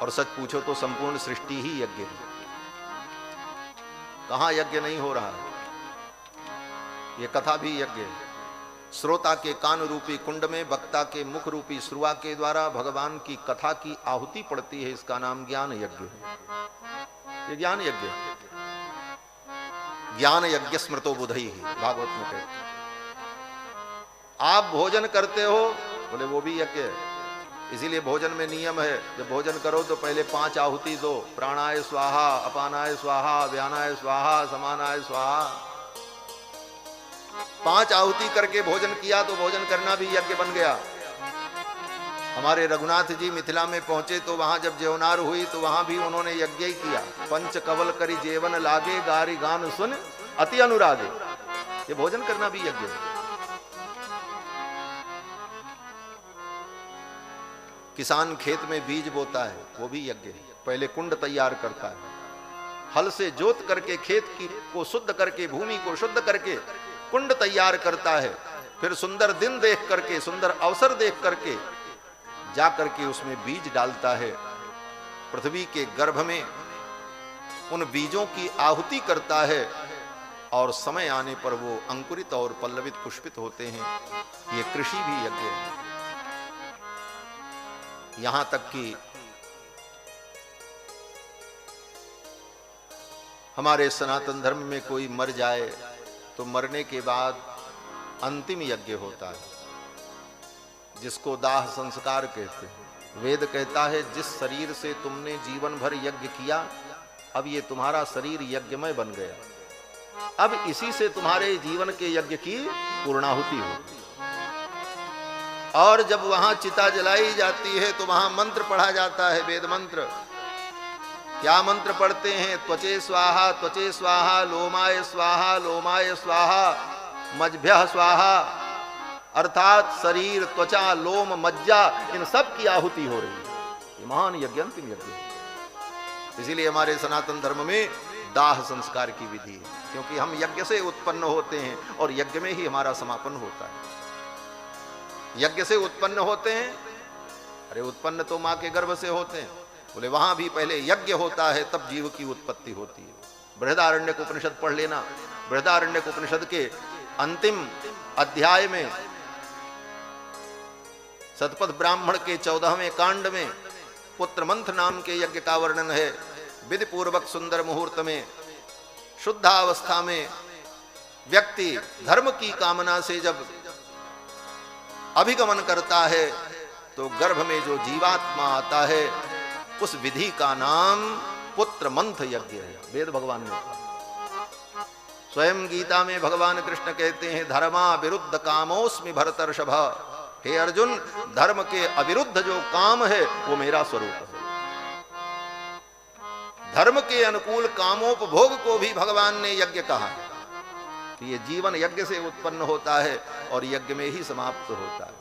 और सच पूछो तो संपूर्ण सृष्टि ही यज्ञ है। कहां यज्ञ नहीं हो रहा है? ये कथा भी यज्ञ है। श्रोता के कान रूपी कुंड में वक्ता के मुख रूपी श्रुआ के द्वारा भगवान की कथा की आहुति पड़ती है। इसका नाम ज्ञान यज्ञ है। ये ज्ञान यज्ञ है। ज्ञान यज्ञ स्मृतो बुधई ही भागवत में कहते। आप भोजन करते हो, बोले वो भी यज्ञ है। इसीलिए भोजन में नियम है, जब भोजन करो तो पहले 5 आहुति दो। प्राणाय स्वाहा, अपानाय स्वाहा, व्यानाय स्वाहा, समानाय स्वाहा। 5 आहुति करके भोजन किया तो भोजन करना भी यज्ञ बन गया। हमारे रघुनाथ जी मिथिला में पहुंचे तो वहां जब जेवनार हुई तो वहां भी उन्होंने यज्ञ ही किया। पंच कवल करी जेवन लागे, गारी गान सुन अति अनुरागे। ये भोजन करना भी यज्ञ है। किसान खेत में बीज बोता है, वो भी यज्ञ है। पहले कुंड तैयार करता है, हल से जोत करके खेत की को शुद्ध करके, भूमि को शुद्ध करके कुंड तैयार करता है। फिर सुंदर दिन देख करके, सुंदर अवसर देख करके जा करके उसमें बीज डालता है। पृथ्वी के गर्भ में उन बीजों की आहुति करता है और समय आने पर वो अंकुरित और पल्लवित पुष्पित होते हैं। ये कृषि भी यज्ञ है। यहां तक कि हमारे सनातन धर्म में कोई मर जाए तो मरने के बाद अंतिम यज्ञ होता है, जिसको दाह संस्कार कहते हैं। वेद कहता है जिस शरीर से तुमने जीवन भर यज्ञ किया, अब ये तुम्हारा शरीर यज्ञमय बन गया। अब इसी से तुम्हारे जीवन के यज्ञ की पूर्णाहुति हो। और जब वहां चिता जलाई जाती है तो वहां मंत्र पढ़ा जाता है, वेद मंत्र। क्या मंत्र पढ़ते हैं? त्वचे स्वाहा, त्वचे स्वाहा, लोमाय स्वाहा, लोमाय स्वाहा, मज्भ्यः स्वाहा। अर्थात शरीर, त्वचा, लोम, मज्जा, इन सब की आहुति हो रही है। ये महान यज्ञ, अंतिम यज्ञ है। इसीलिए हमारे सनातन धर्म में दाह संस्कार की विधि है, क्योंकि हम यज्ञ से उत्पन्न होते हैं और यज्ञ में ही हमारा समापन होता है। यज्ञ से उत्पन्न होते हैं, अरे उत्पन्न तो मां के गर्भ से होते हैं। बोले वहां भी पहले यज्ञ होता है, तब जीव की उत्पत्ति होती है। बृहदारण्यक उपनिषद पढ़ लेना। बृहदारण्यक उपनिषद के अंतिम अध्याय में सतपथ ब्राह्मण के 14वें कांड में पुत्र मंथ नाम के यज्ञ का वर्णन है। विधि पूर्वक सुंदर मुहूर्त में, शुद्धावस्था में व्यक्ति धर्म की कामना से जब अभिगमन करता है तो गर्भ में जो जीवात्मा आता है उस विधि का नाम पुत्र मंथ यज्ञ है। वेद भगवान ने स्वयं गीता में भगवान कृष्ण कहते हैं धर्मा विरुद्ध कामोस्मि भरतर्षभ। हे अर्जुन, धर्म के अविरुद्ध जो काम है वो मेरा स्वरूप है। धर्म के अनुकूल कामोपभोग को भी भगवान ने यज्ञ कहा है। तो ये जीवन यज्ञ से उत्पन्न होता है और यज्ञ में ही समाप्त होता है।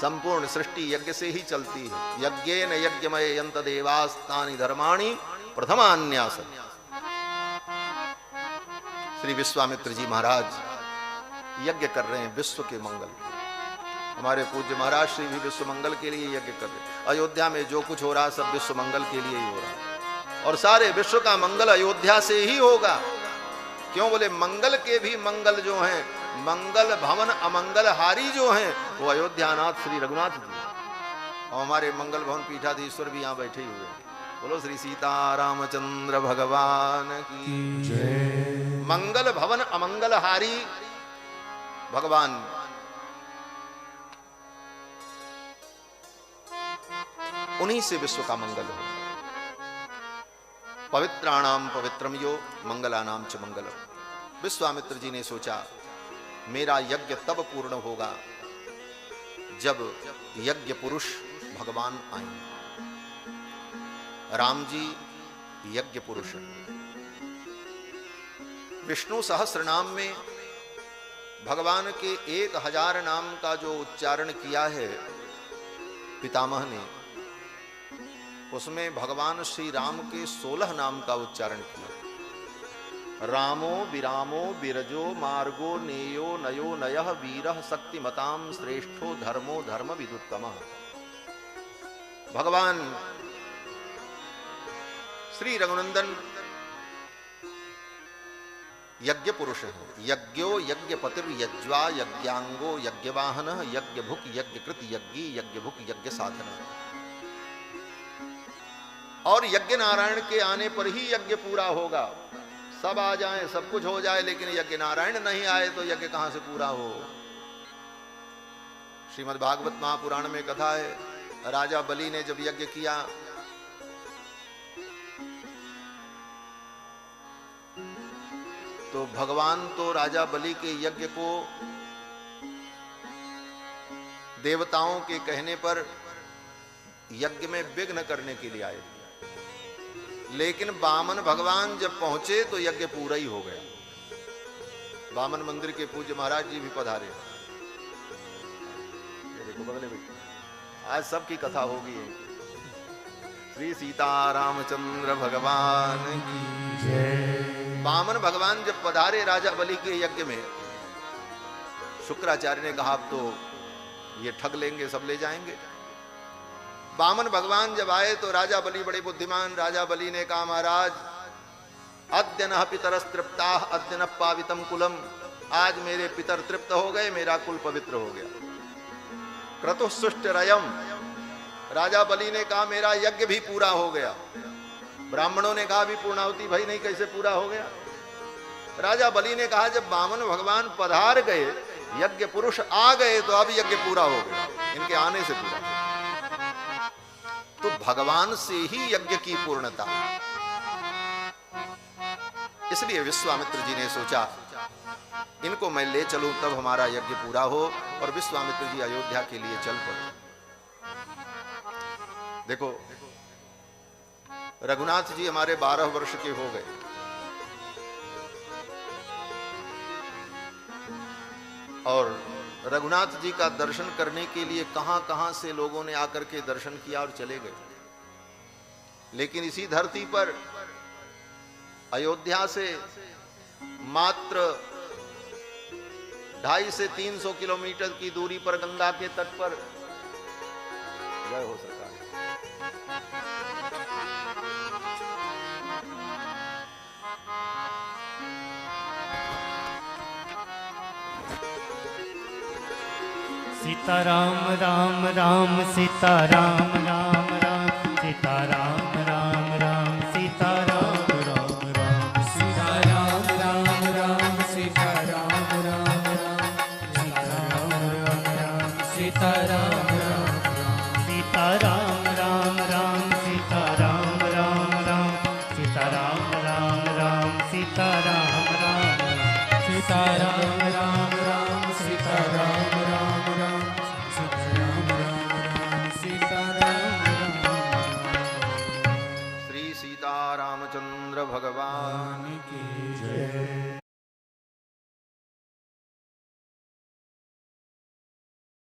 संपूर्ण सृष्टि यज्ञ से ही चलती है। यज्ञेन यज्ञमय यंत देवास्तानि धर्माणि प्रथमान्यास। श्री विश्वामित्र जी महाराज यज्ञ कर रहे हैं विश्व के मंगल। हमारे पूज्य महाराज श्री भी विश्व मंगल के लिए यज्ञ कर रहे हैं। अयोध्या में जो कुछ हो रहा है सब विश्व मंगल के लिए ही हो रहा है और सारे विश्व का मंगल अयोध्या से ही होगा। क्यों? बोले मंगल के भी मंगल जो हैं, मंगल भवन अमंगल हारी जो हैं, वो अयोध्यानाथ श्री रघुनाथ जी और हमारे मंगल भवन पीठाधीश्वर भी यहाँ बैठे हुए हैं। बोलो श्री सीता रामचंद्र भगवान की जय। मंगल भवन अमंगल हारी भगवान, उन्हीं से विश्व का मंगल हो। पवित्राणाम पवित्रम यो मंगलानाम च मंगलम। विश्वामित्र जी ने सोचा मेरा यज्ञ तब पूर्ण होगा जब यज्ञ पुरुष भगवान आएंगे। राम जी यज्ञ पुरुष हैं। विष्णु सहस्र नाम में भगवान के 1000 नाम का जो उच्चारण किया है पितामह ने, उसमें भगवान श्री राम के 16 नाम का उच्चारण किया। रामो विरामो विरजो मार्गो नेयो नयो नयः वीरः शक्तिमतां श्रेष्ठो धर्मो धर्म विदुत्तमः। भगवान श्री रघुनंदन यज्ञ पुरुष है। यज्ञो यज्ञ पतिर यज्वा यज्ञांगो यज्ञवाहन यज्ञ भुक यज्ञ कृत यज्ञी यज्ञ भुक यज्ञ साधन। और यज्ञ नारायण के आने पर ही यज्ञ पूरा होगा। सब आ जाएं, सब कुछ हो जाए, लेकिन यज्ञ नारायण नहीं आए तो यज्ञ कहां से पूरा हो। श्रीमद् भागवत महापुराण में कथा है, राजा बलि ने जब यज्ञ किया तो भगवान तो राजा बलि के यज्ञ को देवताओं के कहने पर यज्ञ में विघ्न करने के लिए आए, लेकिन वामन भगवान जब पहुंचे तो यज्ञ पूरा ही हो गया। वामन मंदिर के पूज्य महाराज जी भी पधारे। देखो बगले में आज सबकी कथा होगी। श्री सीतारामचंद्र भगवान की जय। वामन भगवान जब पधारे राजा बलि के यज्ञ में, शुक्राचार्य ने कहा अब तो ये ठग लेंगे, सब ले जाएंगे। वामन भगवान जब आए तो राजा बलि बड़े बुद्धिमान, राजा बलि ने कहा महाराज अद्य नः पितरस् तृप्ताः अद्य नः पावितम कुलम, आज मेरे पितर तृप्त हो गए, मेरा कुल पवित्र हो गया। क्रतुः सुष्ठरयम्, राजा बलि ने कहा मेरा यज्ञ भी पूरा हो गया। ब्राह्मणों ने कहा भी पूर्णाहुति भाई नहीं, कैसे पूरा हो गया। राजा बलि ने कहा जब वामन भगवान पधार गए, यज्ञ पुरुष आ गए, तो अब यज्ञ पूरा हो गया, इनके आने से पूरा। तो भगवान से ही यज्ञ की पूर्णता। इसलिए विश्वामित्र जी ने सोचा इनको मैं ले चलूं तब हमारा यज्ञ पूरा हो, और विश्वामित्र जी अयोध्या के लिए चल पड़े। देखो रघुनाथ जी हमारे 12 वर्ष के हो गए, और रघुनाथ जी का दर्शन करने के लिए कहां कहां से लोगों ने आकर के दर्शन किया और चले गए। लेकिन इसी धरती पर अयोध्या से मात्र 250 से 300 किलोमीटर की दूरी पर गंगा के तट पर, जय हो सरकार, सीताराम राम राम सीताराम राम राम सीताराम राम राम सीताराम राम राम सीताराम राम राम सीताराम राम राम सीताराम राम राम सीताराम राम राम सीताराम राम राम सीताराम राम राम सीताराम राम राम सीताराम राम राम सीताराम राम राम सीताराम राम सीताराम श्री सीतारामचंद्र भगवान की जय।